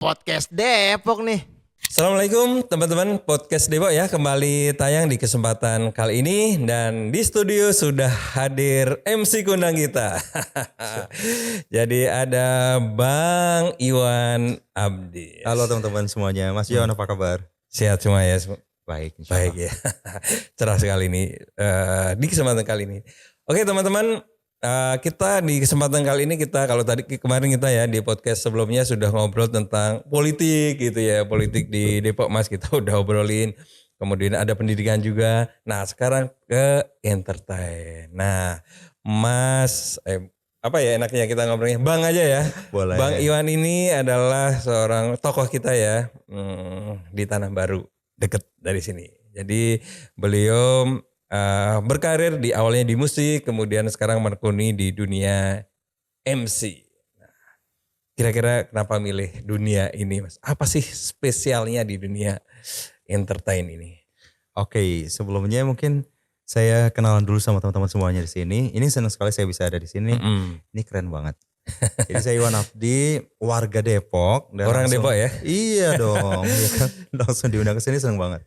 Podcast Depok nih. Assalamualaikum teman-teman podcast Depok ya, kembali tayang di kesempatan kali ini dan di studio sudah hadir MC kondang kita. Jadi ada Bang Iwan Abdi. Halo teman-teman semuanya, Mas Iwan apa kabar? Sehat semua ya? Baik, insya Allah. Baik ya. Cerah sekali ini di kesempatan kali ini. Oke teman-teman, kita di kesempatan kali ini kalau tadi kemarin kita ya di podcast sebelumnya sudah ngobrol tentang politik gitu ya, politik di Depok Mas, kita udah obrolin. Kemudian ada pendidikan juga. Nah sekarang ke entertain. Nah Mas, apa ya enaknya kita ngobrolnya? Bang aja ya. Boleh. Bang Iwan ini adalah seorang tokoh kita ya, di Tanah Baru, deket dari sini. Jadi beliau berkarir di awalnya di musik, kemudian sekarang menekuni di dunia MC. Nah, kira-kira kenapa milih dunia ini, Mas? Apa sih spesialnya di dunia entertain ini? Oke, sebelumnya mungkin saya kenalan dulu sama teman-teman semuanya di sini. Ini senang sekali saya bisa ada di sini. Ini keren banget. Jadi saya Iwan Abdi, warga Depok. Dan Orang langsung, Depok ya? Iya dong. Ya kan? Langsung diundang ke sini senang banget.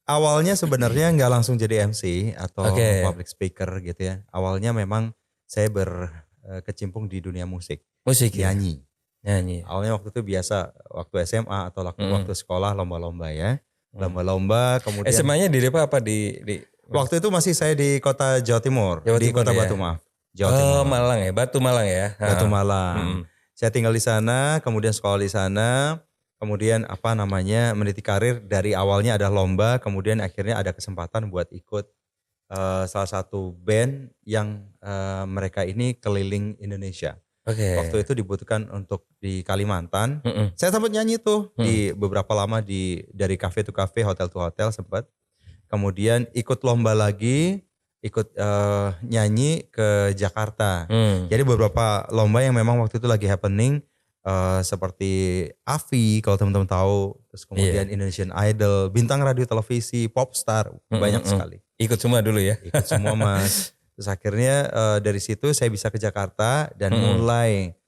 Awalnya sebenarnya nggak langsung jadi MC atau public speaker gitu ya. Awalnya memang saya berkecimpung di dunia musik. Musik ya? Nyanyi. Awalnya waktu itu biasa waktu SMA atau waktu sekolah lomba-lomba ya. Lomba-lomba kemudian. SMA-nya di Depok apa di Waktu itu masih saya di kota Jawa Timur. Di kota ya? Batu maaf. Jawa Timur. Malang ya? Batu Malang ya? Batu Malang. Saya tinggal di sana, kemudian sekolah di sana. Kemudian meniti karir dari awalnya ada lomba, kemudian akhirnya ada kesempatan buat ikut salah satu band yang mereka ini keliling Indonesia. Waktu itu dibutuhkan untuk di Kalimantan. Saya sempat nyanyi tuh di beberapa lama dari cafe to cafe, hotel to hotel sempat. Kemudian ikut lomba lagi, ikut nyanyi ke Jakarta. Jadi beberapa lomba yang memang waktu itu lagi happening. Seperti AVI kalau teman-teman tahu, terus kemudian Indonesian Idol, bintang radio televisi, popstar, banyak sekali. Ikut semua dulu ya? Ikut semua Mas. Terus akhirnya dari situ saya bisa ke Jakarta dan mulai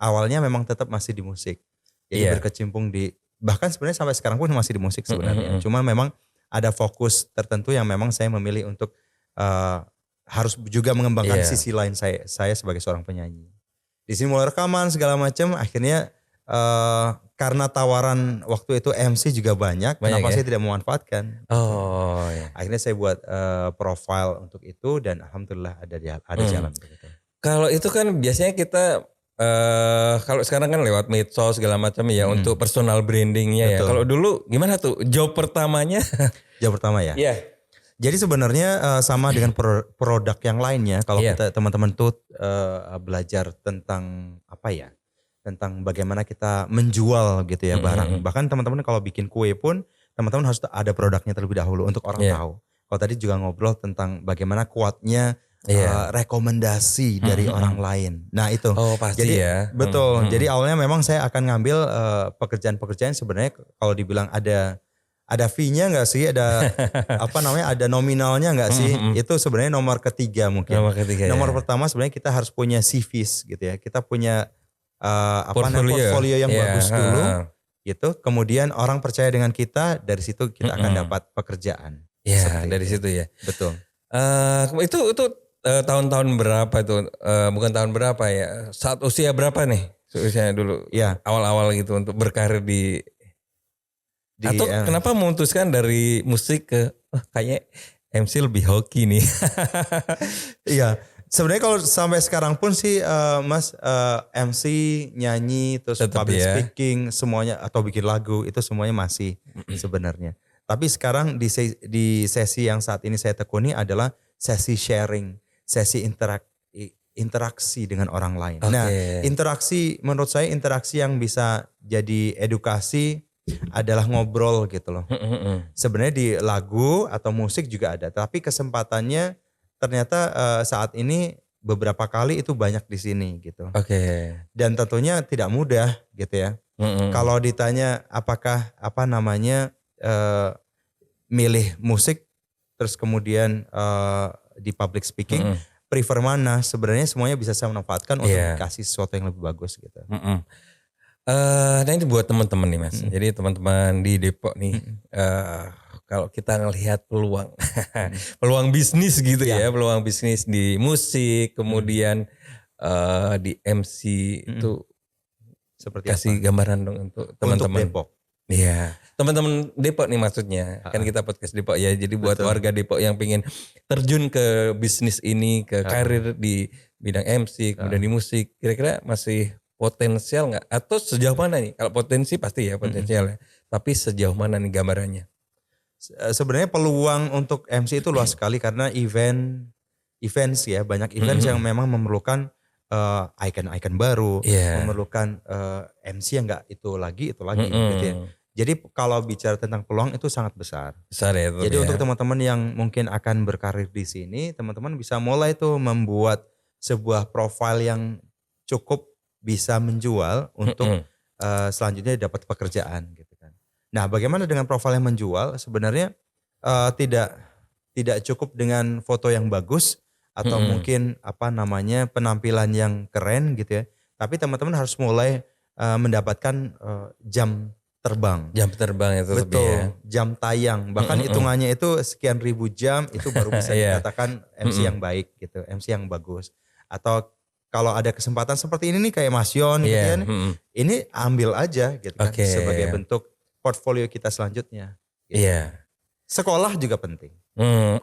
awalnya memang tetap masih di musik. Jadi berkecimpung bahkan sebenarnya sampai sekarang pun masih di musik sebenarnya. Cuma memang ada fokus tertentu yang memang saya memilih untuk harus juga mengembangkan sisi lain saya sebagai seorang penyanyi. Di sini mulai rekaman segala macam, akhirnya karena tawaran waktu itu MC juga banyak kenapa saya tidak memanfaatkan? Akhirnya saya buat profile untuk itu dan alhamdulillah ada jalan. Kalau itu kan biasanya kita kalau sekarang kan lewat medsos segala macam ya untuk personal brandingnya ya. Kalau dulu gimana tuh job pertamanya? Job pertama ya? Iya. Jadi sebenarnya sama dengan produk yang lainnya. Kalau kita teman-teman tuh belajar tentang tentang bagaimana kita menjual gitu ya barang. Bahkan teman-teman kalau bikin kue pun teman-teman harus ada produknya terlebih dahulu untuk orang tahu. Kalau tadi juga ngobrol tentang bagaimana kuatnya rekomendasi dari orang lain. Nah itu. Pasti jadi, ya. Betul. Jadi awalnya memang saya akan ngambil pekerjaan-pekerjaan sebenarnya kalau dibilang ada fee-nya nggak sih? Ada ada nominalnya nggak sih? Itu sebenarnya nomor ketiga mungkin. Nomor pertama sebenarnya kita harus punya CVs gitu ya. Kita punya portfolio yang bagus dulu. Gitu. Kemudian orang percaya dengan kita, dari situ kita akan dapat pekerjaan. Iya, dari situ ya. Betul. Itu tahun-tahun berapa itu? Bukan tahun berapa ya? Saat usia berapa nih? Usianya dulu. Iya. Awal-awal gitu untuk berkarir atau kenapa memutuskan dari musik ke kayaknya MC lebih hoki nih? Iya, sebenarnya kalau sampai sekarang pun sih Mas MC, nyanyi, terus public speaking semuanya atau bikin lagu itu semuanya masih sebenarnya. Tapi sekarang di sesi yang saat ini saya tekuni adalah sesi sharing, sesi interaksi dengan orang lain. Nah, menurut saya interaksi yang bisa jadi edukasi adalah ngobrol gitu loh. Sebenarnya di lagu atau musik juga ada, tapi kesempatannya ternyata saat ini beberapa kali itu banyak di sini gitu. Dan tentunya tidak mudah gitu ya. Kalau ditanya apakah milih musik terus kemudian di public speaking, prefer mana, sebenarnya semuanya bisa saya manfaatkan untuk Iya. kasih sesuatu yang lebih bagus gitu. Nah ini buat teman-teman nih Mas. Jadi teman-teman di Depok nih, kalau kita ngelihat peluang, peluang bisnis gitu ya, peluang bisnis di musik, kemudian di MC itu Seperti kasih apa? gambaran dong untuk Untuk teman-teman. Depok. Iya, teman-teman Depok nih maksudnya. Kan kita podcast Depok ya. Jadi buat Betul. warga Depok yang pengen terjun ke bisnis ini, ke karir di bidang MC, kemudian di musik, kira-kira masih potensial nggak? Atau sejauh mana nih? Kalau potensi pasti ya potensial ya. Tapi sejauh mana nih gambarannya? Sebenarnya peluang untuk MC itu luas sekali karena events ya, banyak events yang memang memerlukan icon-icon baru, Iya. memerlukan MC yang enggak itu lagi gitu ya. Jadi kalau bicara tentang peluang itu sangat besar. Besar ya. tetap Jadi ya. untuk teman-teman yang mungkin akan berkarir di sini, teman-teman bisa mulai tuh membuat sebuah profil yang cukup bisa menjual untuk selanjutnya dapat pekerjaan gitu kan. Nah, bagaimana dengan profil yang menjual? Sebenarnya tidak cukup dengan foto yang bagus atau mungkin penampilan yang keren gitu ya. Tapi teman-teman harus mulai mendapatkan jam terbang. Jam terbang itu lebih Betul, ya. jam tayang. Bahkan hitungannya itu sekian ribu jam itu baru bisa Iya. dikatakan MC yang baik gitu, MC yang bagus. Atau kalau ada kesempatan seperti ini nih kayak Mas Yon gitu Iya. ya. Ini ambil aja gitu kan Oke. sebagai bentuk portfolio kita selanjutnya. Iya. Sekolah juga penting.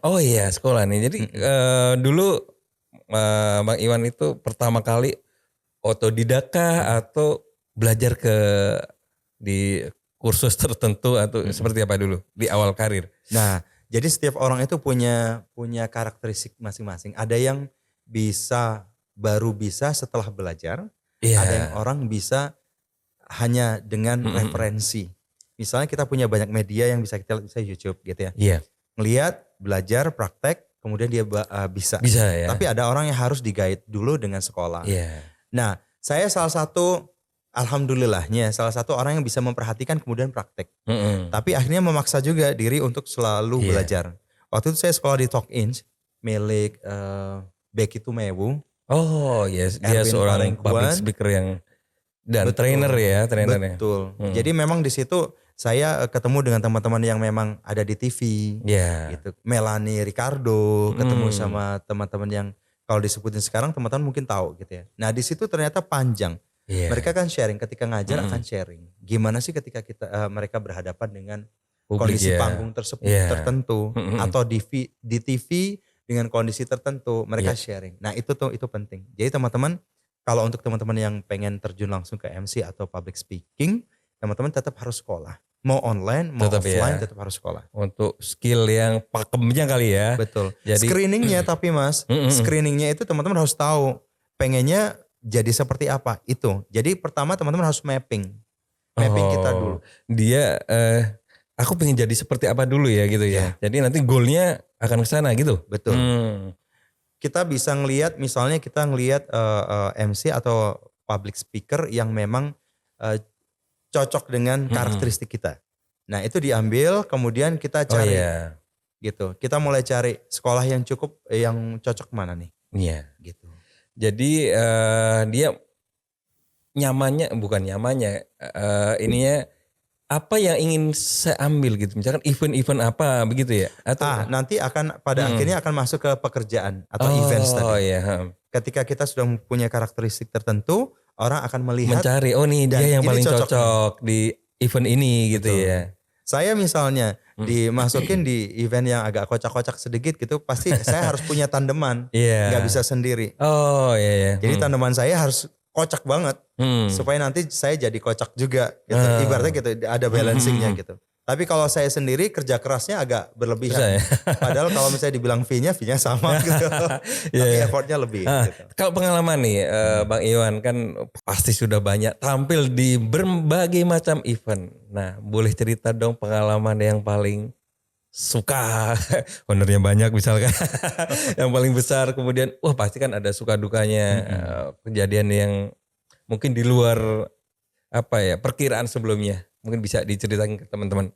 Oh iya sekolah nih. Jadi dulu Bang Iwan itu pertama kali otodidak kah atau belajar di kursus tertentu atau seperti apa dulu di awal karir? Nah, jadi setiap orang itu punya karakteristik masing-masing. Ada yang baru bisa setelah belajar, Iya. ada yang orang bisa hanya dengan referensi. Misalnya kita punya banyak media yang bisa kita lihat, bisa YouTube gitu ya. Iya. Ngelihat, belajar, praktek, kemudian dia bisa. Bisa ya. Tapi ada orang yang harus di-guide dulu dengan sekolah. Iya. Nah, saya alhamdulillahnya salah satu orang yang bisa memperhatikan kemudian praktek. Tapi akhirnya memaksa juga diri untuk selalu Iya. belajar. Waktu itu saya sekolah di Talk Inch, milik Becky Tumewu. Oh yes, dia Erwin seorang Palengkuan. public speaker yang dan Betul. trainernya. Betul. Jadi memang di situ saya ketemu dengan teman-teman yang memang ada di TV. Iya. Gitu. Melanie Ricardo, ketemu sama teman-teman yang kalau disebutin sekarang teman-teman mungkin tahu gitu ya. Nah, di situ ternyata panjang. Iya. Mereka kan sharing, ketika ngajar akan sharing. Gimana sih ketika mereka berhadapan dengan Publik kondisi ya. panggung tersebut Iya. tertentu atau di TV dengan kondisi tertentu mereka sharing. Nah, itu penting. Jadi teman-teman, kalau untuk teman-teman yang pengen terjun langsung ke MC atau public speaking, teman-teman tetap harus sekolah. Mau online, mau Tetap offline, ya. tetap harus sekolah. Untuk skill yang pakemnya kali ya. Betul. Jadi Screeningnya tapi Mas, screeningnya itu teman-teman harus tahu pengennya jadi seperti apa itu. Jadi pertama teman-teman harus mapping kita dulu. Dia aku pengen jadi seperti apa dulu ya gitu ya. Jadi nanti goalnya akan ke sana gitu. Betul. Kita bisa ngelihat, misalnya kita ngelihat MC atau public speaker yang memang cocok dengan karakteristik kita. Nah, itu diambil, kemudian kita cari gitu. Kita mulai cari sekolah yang cocok mana nih? Iya. Gitu. Jadi dia bukan nyamannya, ininya apa yang ingin saya ambil gitu. Misalkan event-event apa begitu ya? Atau Nanti akan pada akhirnya akan masuk ke pekerjaan atau events tadi. Oh iya. Ketika kita sudah mempunyai karakteristik tertentu, orang akan melihat. Mencari, oh nih dan dia yang ini paling cocok cocok di event ini gitu Betul. ya. Saya misalnya dimasukin di event yang agak kocak-kocak sedikit gitu, pasti saya harus punya tandeman, Iya. nggak bisa sendiri. Oh iya. Jadi tandeman saya harus kocak banget, supaya nanti saya jadi kocak juga. Gitu. Ibaratnya gitu, ada balancingnya gitu. Tapi kalau saya sendiri kerja kerasnya agak berlebihan. Susah ya? Padahal kalau misalnya dibilang fee-nya sama gitu. Tapi effortnya lebih. Gitu. Kalau pengalaman nih Bang Iwan kan pasti sudah banyak tampil di berbagai macam event. Nah boleh cerita dong pengalaman yang paling suka, honornya banyak misalkan, yang paling besar kemudian wah pasti kan ada suka dukanya, kejadian yang mungkin di luar perkiraan sebelumnya. Mungkin bisa diceritain ke teman-teman.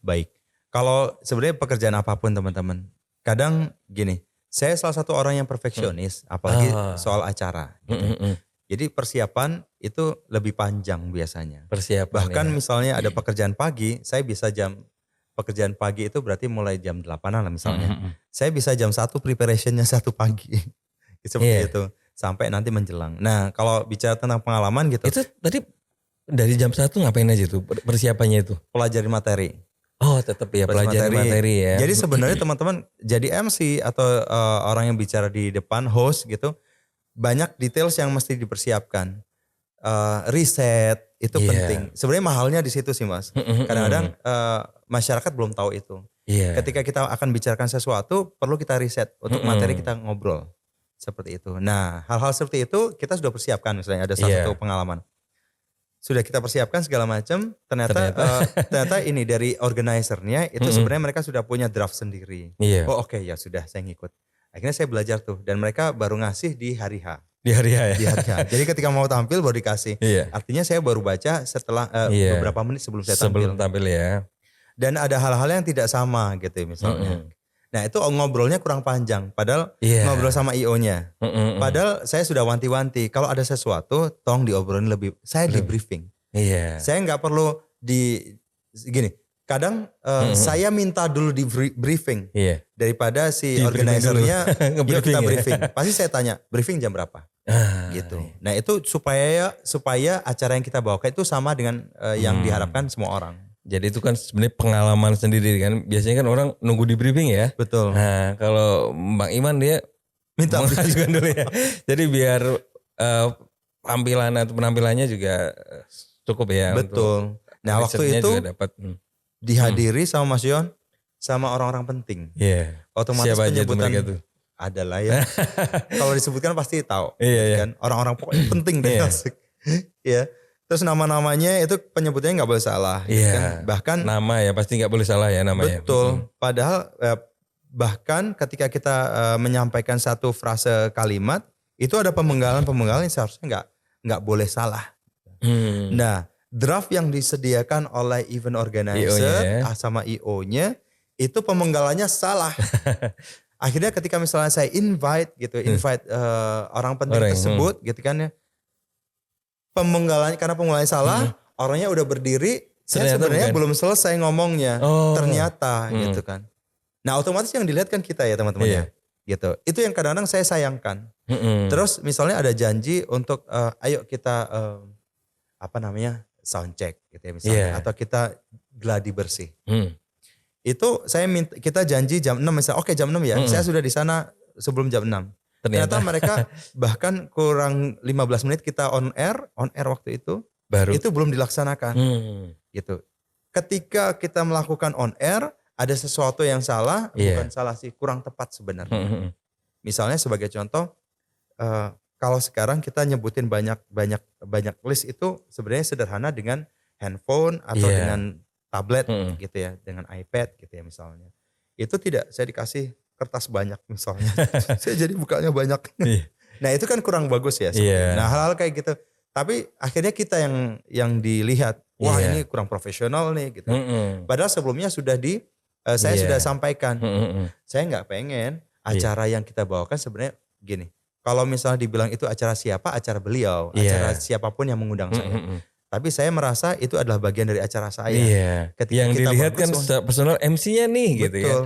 Baik. Kalau sebenarnya pekerjaan apapun teman-teman, kadang gini, Saya salah satu orang yang perfeksionis, apalagi soal acara. Gitu. Jadi persiapan itu lebih panjang biasanya. Persiapan. Bahkan misalnya ada pekerjaan pagi, saya bisa pekerjaan pagi itu berarti mulai jam 8-an lah misalnya. Saya bisa jam 1 preparationnya 1 pagi. Seperti itu. Sampai nanti menjelang. Nah kalau bicara tentang pengalaman gitu. Itu tadi dari jam 1 ngapain aja tuh persiapannya itu? Pelajari materi. Oh tetap ya pelajari materi ya. Jadi sebenarnya teman-teman jadi MC atau orang yang bicara di depan host gitu. Banyak details yang mesti dipersiapkan. Riset itu penting. Sebenarnya mahalnya di situ sih Mas. Kadang-kadang masyarakat belum tahu itu. Ketika kita akan bicarakan sesuatu perlu kita riset untuk materi kita ngobrol. Seperti itu. Nah hal-hal seperti itu kita sudah persiapkan misalnya ada satu pengalaman. Sudah kita persiapkan segala macam, ternyata ini dari organisernya itu sebenarnya mereka sudah punya draft sendiri. Oh oke, ya sudah saya ngikut. Akhirnya saya belajar tuh dan mereka baru ngasih di hari H. Di hari H ya. Di hari H. Jadi ketika mau tampil baru dikasih. Artinya saya baru baca setelah beberapa menit sebelum saya tampil. Sebelum tampil ya. Dan ada hal-hal yang tidak sama gitu misalnya. Nah itu ngobrolnya kurang panjang, padahal ngobrol sama IO-nya. Padahal saya sudah wanti-wanti, kalau ada sesuatu tolong diobrolin lebih, saya di briefing. Saya nggak perlu gini, kadang saya minta dulu di briefing daripada si organisernya yuk kita briefing. Pasti saya tanya, briefing jam berapa? Gitu. Nah itu supaya acara yang kita bawakan itu sama dengan yang diharapkan semua orang. Jadi itu kan sebenarnya pengalaman sendiri kan. Biasanya kan orang nunggu di briefing ya. Betul. Nah kalau Bang Iman dia minta mengajukan dulu ya. Jadi biar penampilannya juga cukup ya. Betul. Nah waktu itu dihadiri sama Mas Yon sama orang-orang penting. Otomatis siapa penyebutan aja tuh? Adalah ya. Kalau disebutkan pasti tahu. Kan? Orang-orang pokoknya penting deh. Ya. Terus nama-namanya itu penyebutannya nggak boleh salah. Kan? Bahkan nama ya pasti nggak boleh salah ya namanya. Betul. Padahal bahkan ketika kita menyampaikan satu frase kalimat itu ada pemenggalan yang seharusnya nggak boleh salah. Nah draft yang disediakan oleh event organizer sama IO-nya itu pemenggalannya salah. Akhirnya ketika misalnya saya invite orang penting tersebut gitu kan ya. Karena pemenggalannya salah, orangnya udah berdiri, saya sebenarnya belum selesai ngomongnya, ternyata gitu kan. Nah otomatis yang dilihat kan kita ya teman-teman ya, gitu. Itu yang kadang-kadang saya sayangkan. Terus misalnya ada janji untuk, ayo kita sound check gitu ya misalnya, atau kita gladi bersih. Itu kita janji jam 6 misalnya, oke jam 6 ya, saya sudah di sana sebelum jam 6. Ternyata mereka bahkan kurang 15 menit kita on air waktu itu itu belum dilaksanakan gitu. Ketika kita melakukan on air ada sesuatu yang salah, bukan salah sih, kurang tepat sebenarnya. Misalnya sebagai contoh, kalau sekarang kita nyebutin banyak list itu sebenarnya sederhana dengan handphone atau dengan tablet gitu ya, dengan iPad gitu ya misalnya. Itu tidak saya dikasih kertas banyak misalnya. Saya jadi bukanya banyak. Nah itu kan kurang bagus ya. Nah hal-hal kayak gitu. Tapi akhirnya kita yang dilihat, wah ini kurang profesional nih gitu. Padahal sebelumnya sudah saya sudah sampaikan. Saya nggak pengen acara yang kita bawakan sebenarnya gini. Kalau misalnya dibilang itu acara siapa, acara beliau. Acara siapapun yang mengundang saya. Tapi saya merasa itu adalah bagian dari acara saya. Ketika yang kita dilihat kan personal MC-nya nih gitu ya.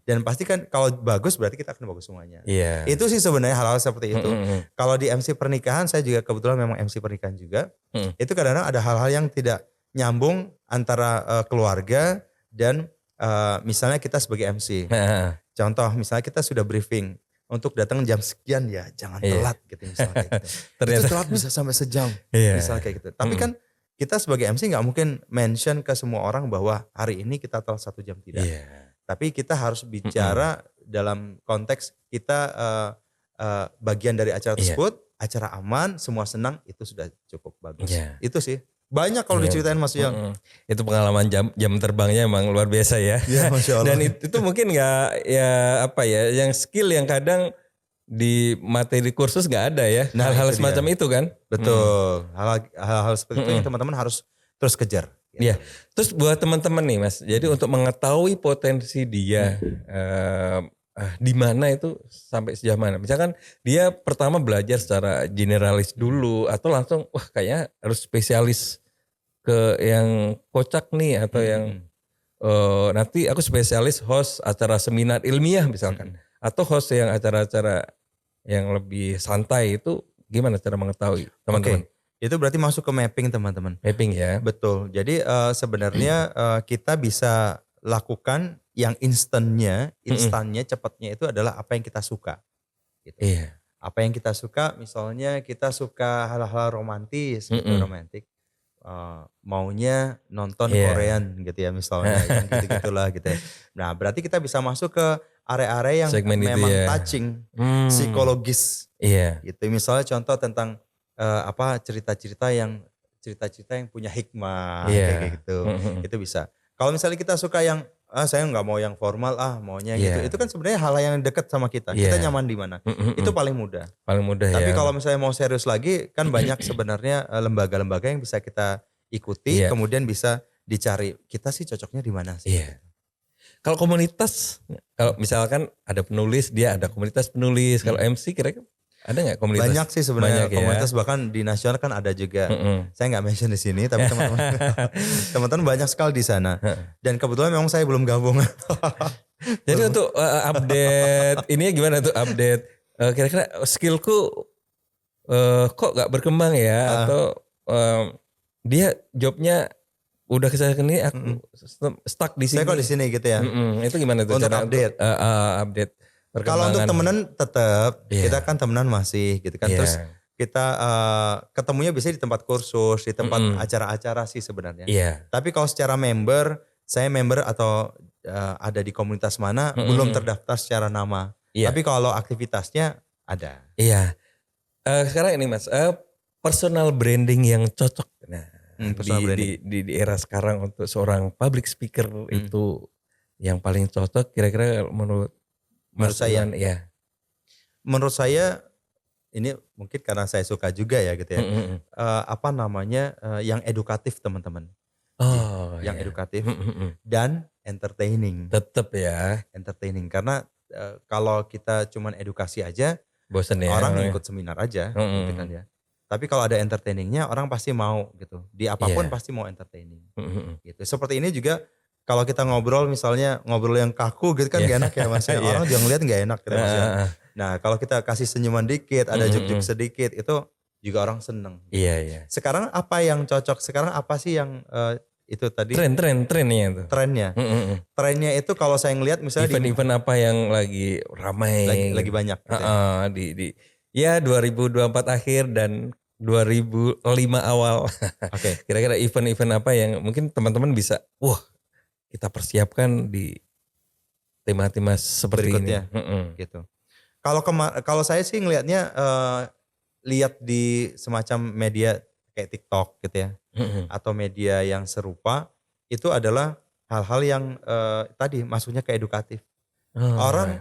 Dan pasti kan kalau bagus berarti kita akan bagus semuanya. Itu sih sebenarnya hal-hal seperti itu. Kalau di MC pernikahan, saya juga kebetulan memang MC pernikahan juga. Itu kadang-kadang ada hal-hal yang tidak nyambung antara keluarga dan misalnya kita sebagai MC. Contoh misalnya kita sudah briefing untuk datang jam sekian ya jangan telat gitu misalnya kayak gitu. Itu telat bisa sampai sejam misalnya kayak gitu. Tapi kan kita sebagai MC nggak mungkin mention ke semua orang bahwa hari ini kita telat 1 jam, tidak. Tapi kita harus bicara dalam konteks kita bagian dari acara tersebut, acara aman, semua senang, itu sudah cukup bagus. Itu sih. Banyak kalau diceritain Mas Yang. Itu pengalaman jam terbangnya emang luar biasa ya. Masya Allah. Dan itu mungkin nggak yang skill yang kadang di materi kursus nggak ada ya. Nah, hal-hal semacam itu kan. Betul. Hal-hal seperti itu yang teman-teman harus terus kejar. Iya. Terus buat teman-teman nih Mas, jadi untuk mengetahui potensi dia di mana itu sampai sejauh mana? Misalkan dia pertama belajar secara generalis dulu atau langsung wah kayaknya harus spesialis ke yang kocak nih atau yang nanti aku spesialis host acara seminar ilmiah misalkan atau host yang acara-acara yang lebih santai itu gimana cara mengetahui teman-teman? Itu berarti masuk ke mapping teman-teman. Mapping ya. Betul. Jadi sebenarnya kita bisa lakukan yang instannya cepatnya itu adalah apa yang kita suka. Gitu. Iya. Apa yang kita suka, misalnya kita suka hal-hal romantis, gitu, romantik. Maunya nonton Korean gitu ya misalnya, yang gitu-gitulah gitu ya. Nah berarti kita bisa masuk ke area-area yang segmen memang touching, psikologis. Iya. Gitu. Misalnya contoh tentang cerita-cerita yang punya hikmah kayak gitu. Itu bisa. Kalau misalnya kita suka yang saya nggak mau yang formal maunya gitu. Itu kan sebenarnya hal yang dekat sama kita. Kita nyaman di mana? Itu paling mudah. Paling mudah. Tapi kalau misalnya mau serius lagi kan banyak sebenarnya lembaga-lembaga yang bisa kita ikuti, kemudian bisa dicari kita sih cocoknya di mana sih. Iya. Kalau komunitas, kalau misalkan ada penulis, dia ada komunitas penulis. Kalau MC kira-kira ada nggak komunitas? Banyak sih sebenarnya komunitas, ya? Bahkan di nasional kan ada juga. Saya nggak mention di sini, tapi teman-teman banyak sekali di sana. Dan kebetulan memang saya belum gabung. Jadi untuk update ini gimana tuh update? Kira-kira skillku kok nggak berkembang ya? Atau dia jobnya udah kesana sini, aku stuck di sini. Saya kok di sini gitu ya? Itu gimana tuh untuk cara update? Update. Kalau untuk temenan tetap kita kan temenan masih gitu kan. Terus kita ketemunya biasanya di tempat kursus, di tempat acara-acara sih sebenarnya. Tapi kalau secara member, saya member atau ada di komunitas mana belum terdaftar secara nama. Tapi kalau aktivitasnya ada. Iya. Sekarang ini Mas, personal branding yang cocok. Nah, di era sekarang untuk seorang public speaker itu yang paling cocok kira-kira menurut saya ya. Menurut saya ini mungkin karena saya suka juga ya gitu ya. Yang edukatif teman-teman. Yang edukatif dan entertaining. Tetap ya. Entertaining karena kalau kita cuman edukasi aja, bosan ya. Orang ikut seminar aja gitu kan ya. Tapi kalau ada entertainingnya orang pasti mau gitu. Di apapun pasti mau entertaining. Gitu. Seperti ini juga. Kalau kita ngobrol misalnya ngobrol yang kaku gitu kan gak enak ya Mas. Orang juga ngeliat gak enak gitu Mas. Nah kalau kita kasih senyuman dikit, ada juk-juk sedikit itu juga orang seneng. Iya. Sekarang apa yang cocok? Sekarang apa sih yang itu tadi? Trennya itu. Trennya itu kalau saya ngeliat misalnya event apa yang lagi ramai. Lagi banyak. Gitu. Ya 2024 akhir dan 2005 awal. Oke. Kira-kira event-event apa yang mungkin teman-teman bisa kita persiapkan di tema-tema seperti berikutnya, ini. Gitu. Kalau saya sih ngelihatnya lihat di semacam media kayak TikTok gitu ya, atau media yang serupa itu adalah hal-hal yang tadi masuknya ke edukatif.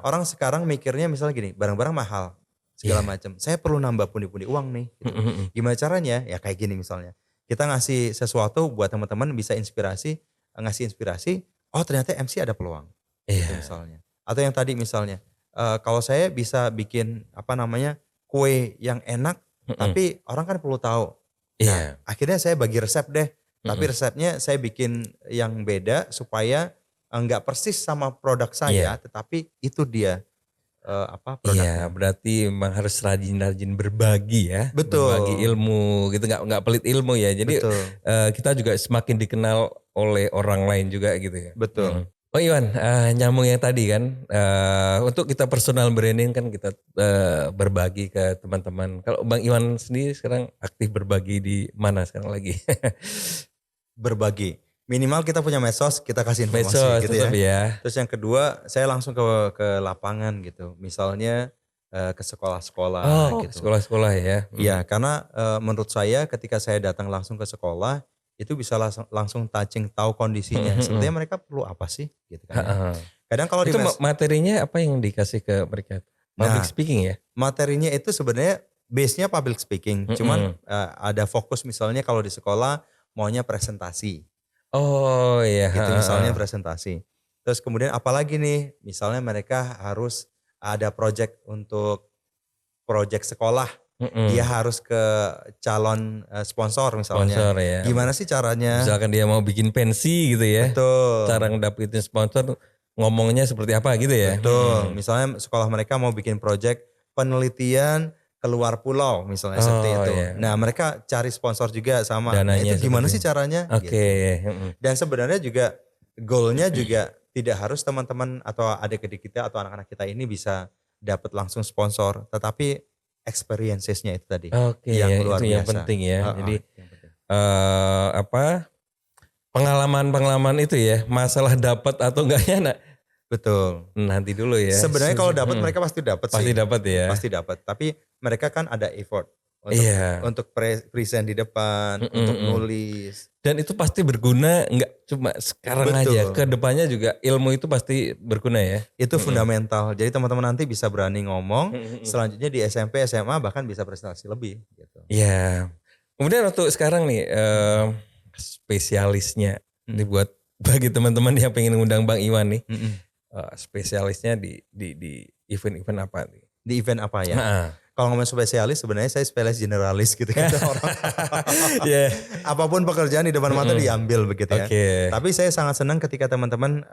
Orang sekarang mikirnya misalnya gini, barang-barang mahal segala macam. Saya perlu nambah pundi-pundi uang nih. Gitu. Gimana caranya? Ya kayak gini misalnya. Kita ngasih sesuatu buat teman-teman bisa ngasih inspirasi, ternyata MC ada peluang, gitu misalnya. Atau yang tadi misalnya, kalau saya bisa bikin kue yang enak, tapi orang kan perlu tahu. Nah, akhirnya saya bagi resep deh, tapi resepnya saya bikin yang beda supaya nggak persis sama produk saya, tetapi itu dia produknya. Iya, berarti memang harus rajin-rajin berbagi ya. Betul. Berbagi ilmu gitu, nggak pelit ilmu ya. Jadi kita juga semakin dikenal oleh orang lain juga gitu ya. Betul. Oh Iwan, nyambung yang tadi kan, untuk kita personal branding kan kita berbagi ke teman-teman. Kalau Bang Iwan sendiri sekarang aktif berbagi di mana sekarang lagi? Berbagi. Minimal kita punya medsos, kita kasih informasi gitu ya. Terus yang kedua, saya langsung ke lapangan gitu. Misalnya ke sekolah-sekolah gitu. Sekolah-sekolah ya. Iya, karena menurut saya ketika saya datang langsung ke sekolah, itu bisa langsung touching, tahu kondisinya. Sebenarnya mereka perlu apa sih gitu kan. Kadang kalau itu materinya apa yang dikasih ke mereka? Public speaking ya? Materinya itu sebenarnya base-nya public speaking. Cuman ada fokus misalnya kalau di sekolah maunya presentasi. Oh iya. Gitu misalnya presentasi. Terus kemudian apalagi nih, misalnya mereka harus ada project sekolah, dia harus ke calon sponsor misalnya. Sponsor ya. Gimana sih caranya? Misalkan dia mau bikin pensi gitu ya. Betul. Cara ngedapetin sponsor ngomongnya seperti apa gitu ya. Betul. Misalnya sekolah mereka mau bikin project penelitian keluar pulau misalnya seperti itu. Iya. Nah mereka cari sponsor juga sama. Dananya itu gimana seperti- sih caranya? Oke. Gitu. Dan sebenarnya juga goalnya juga tidak harus teman-teman atau adik-adik kita atau anak-anak kita ini bisa dapat langsung sponsor, tetapi experiences-nya itu tadi Oke, yang ya, luar itu biasa. yang penting ya. Jadi yang penting. pengalaman itu ya, masalah dapat atau enggaknya Betul. nanti dulu ya. Sebenarnya kalau dapat mereka pasti dapat sih. Pasti dapat ya. Pasti dapat. Tapi mereka kan ada effort Iya. untuk present di depan, untuk nulis. Dan itu pasti berguna nggak cuma sekarang Betul. aja, ke depannya juga ilmu itu pasti berguna ya. Itu fundamental. Jadi teman-teman nanti bisa berani ngomong. Selanjutnya di SMP, SMA bahkan bisa prestasi lebih. Gitu. Iya. Kemudian untuk sekarang nih spesialisnya dibuat bagi teman-teman yang pengen ngundang Bang Iwan nih. Spesialisnya di event-event apa nih? Di event apa ya? Nah, Kalau ngomong spesialis, sebenarnya saya spesialis generalis gitu kan orang. yeah. Apapun pekerjaan di depan mata diambil begitu ya. Oke. Tapi saya sangat senang ketika teman-teman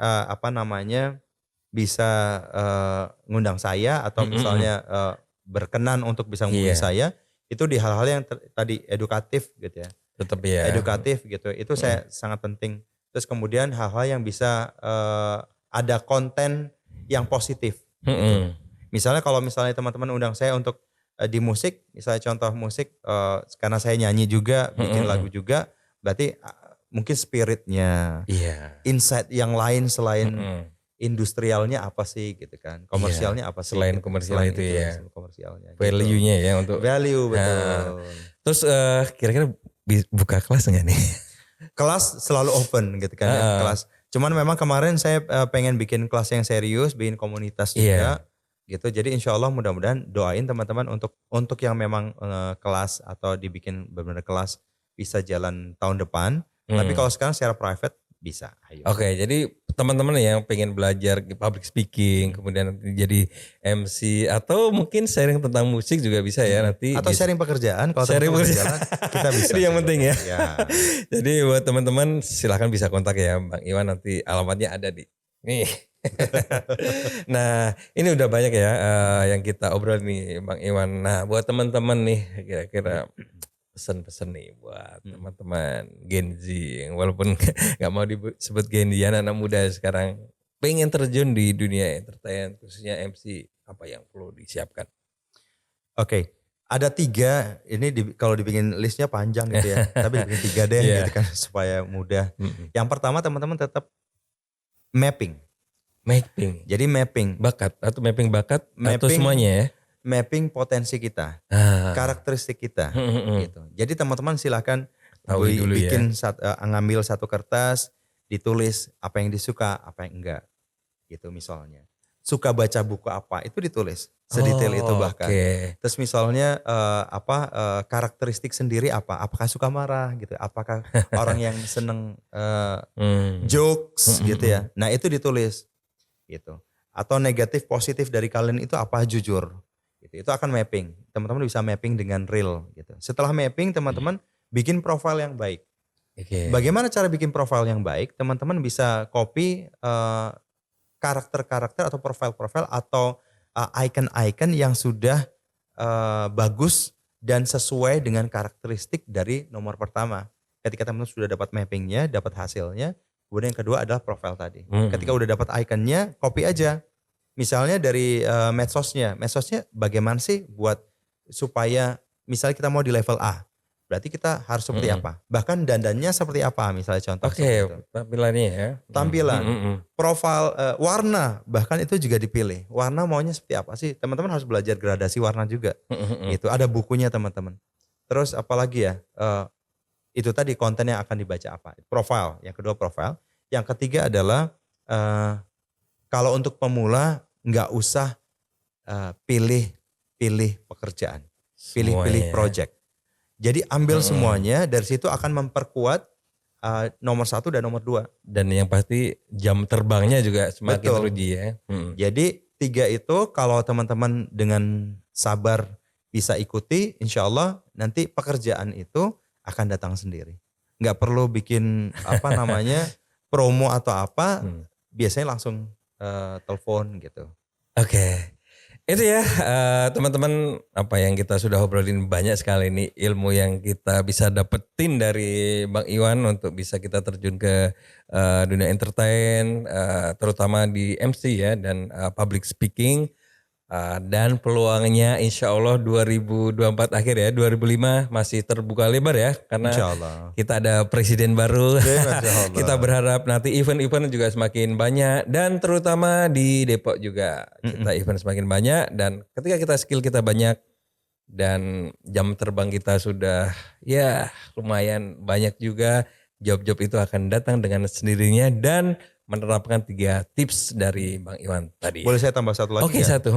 bisa ngundang saya atau misalnya berkenan untuk bisa ngundang saya itu di hal-hal yang tadi edukatif gitu ya. Tetap ya. Edukatif gitu. Itu saya sangat penting. Terus kemudian hal-hal yang bisa ada konten yang positif. Misalnya kalau misalnya teman-teman undang saya untuk di musik, misalnya contoh musik, karena saya nyanyi juga, bikin lagu juga, berarti mungkin spiritnya, insight yang lain selain industrialnya apa sih gitu kan, komersialnya apa sih? Selain gitu. komersial itu ya, komersialnya. value-nya ya untuk Value betul. Terus kira-kira buka kelas nggak nih? Kelas selalu open gitu kan ya, kelas. Cuman memang kemarin saya pengen bikin kelas yang serius, bikin komunitas juga. Gitu. Jadi insya Allah mudah-mudahan doain teman-teman untuk yang memang kelas atau dibikin benar-benar kelas bisa jalan tahun depan. Tapi kalau sekarang secara private bisa. Ayo. Oke, jadi teman-teman yang pengen belajar public speaking, kemudian nanti jadi MC atau mungkin sharing tentang musik juga bisa ya nanti. Atau sharing pekerjaan kalau sharing pekerjaan kita bisa. Itu yang penting ya. Ya. Jadi buat teman-teman silahkan bisa kontak ya Bang Iwan, nanti alamatnya ada di nih. Nah ini udah banyak ya yang kita obrol nih Bang Iwan. Nah buat teman-teman nih kira-kira pesan-pesan nih buat teman-teman Gen Z yang walaupun nggak mau disebut Gen Z, anak muda sekarang pengen terjun di dunia entertain khususnya MC, apa yang perlu disiapkan? Oke. Ada 3, ini kalau dibikin listnya panjang gitu ya, tapi dibikin 3 deh gitu kan supaya mudah. Yang pertama teman-teman tetap mapping. Jadi mapping bakat atau mapping bakat atau Mapping. semuanya ya? Mapping potensi kita, karakteristik kita, gitu. Jadi teman-teman silahkan bikin ngambil satu kertas, ditulis apa yang disuka, apa yang enggak, gitu misalnya. Suka baca buku apa itu ditulis sedetail itu bahkan. Terus misalnya karakteristik sendiri apa? Apakah suka marah gitu? Apakah orang yang seneng jokes gitu ya? Nah itu ditulis. Gitu. Atau negatif positif dari kalian itu apa, jujur gitu. Itu akan mapping, teman-teman bisa mapping dengan real gitu. Setelah mapping teman-teman bikin profil yang baik. Bagaimana cara bikin profil yang baik? Teman-teman bisa copy karakter-karakter atau profil-profil atau icon-icon yang sudah bagus dan sesuai dengan karakteristik dari nomor pertama. Ketika teman-teman sudah dapat mappingnya, dapat hasilnya, kemudian yang kedua adalah profil tadi. Ketika udah dapat ikonnya, copy aja. Misalnya dari medsosnya bagaimana sih buat supaya misalnya kita mau di level A, berarti kita harus seperti apa? Bahkan dandannya seperti apa misalnya contoh. Tampilannya ya. Tampilan, profil, warna, bahkan itu juga dipilih. Warna maunya seperti apa sih? Teman-teman harus belajar gradasi warna juga. Itu ada bukunya teman-teman. Terus apalagi ya? Itu tadi konten yang akan dibaca apa. Profil, yang kedua profil. Yang ketiga adalah kalau untuk pemula nggak usah pilih pekerjaan, pilih project. Jadi ambil semuanya, dari situ akan memperkuat nomor 1 dan nomor 2. Dan yang pasti jam terbangnya juga semakin Betul. teruji ya. Jadi 3 itu kalau teman-teman dengan sabar bisa ikuti, insya Allah nanti pekerjaan itu akan datang sendiri. Nggak perlu bikin promo atau apa, biasanya langsung telepon gitu. Oke. Itu ya teman-teman apa yang kita sudah obrolin banyak sekali ini ilmu yang kita bisa dapetin dari Bang Iwan untuk bisa kita terjun ke dunia entertain terutama di MC ya dan public speaking dan peluangnya insya Allah 2024 akhir ya 2005 masih terbuka lebar ya karena Insya Allah. kita ada presiden baru. Insya Allah. Kita berharap nanti event-event juga semakin banyak dan terutama di Depok juga kita event semakin banyak dan ketika skill kita banyak dan jam terbang kita sudah ya lumayan banyak juga, job-job itu akan datang dengan sendirinya dan menerapkan 3 tips dari Bang Iwan tadi. Boleh saya tambah satu lagi? Oke, satu.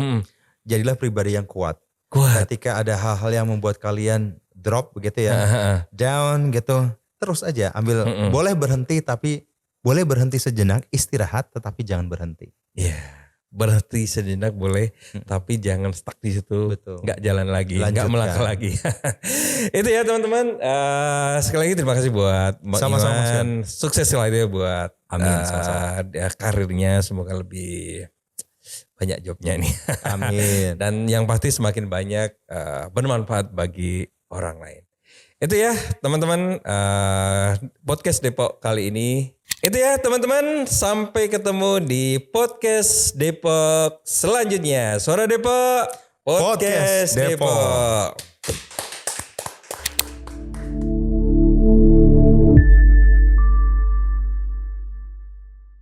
Jadilah pribadi yang kuat. Ketika ada hal-hal yang membuat kalian drop begitu ya, down gitu, terus aja ambil. Boleh berhenti tapi boleh berhenti sejenak, istirahat tetapi jangan berhenti. Iya, berhenti sejenak boleh, tapi jangan stuck di situ. Betul. Nggak jalan lagi, Lanjutkan. nggak melangkah lagi. Itu ya teman-teman. Sekali lagi terima kasih buat Bang Sama-sama, Iwan. Sukses selalu ya buat Amin, sama-sama. karirnya. Semoga lebih banyak jobnya nih. Amin. Dan yang pasti semakin banyak bermanfaat bagi orang lain. Itu ya teman-teman podcast Depok kali ini. Itu ya teman-teman, sampai ketemu di podcast Depok selanjutnya. Suara Depok, podcast Podcast Depok. Depok.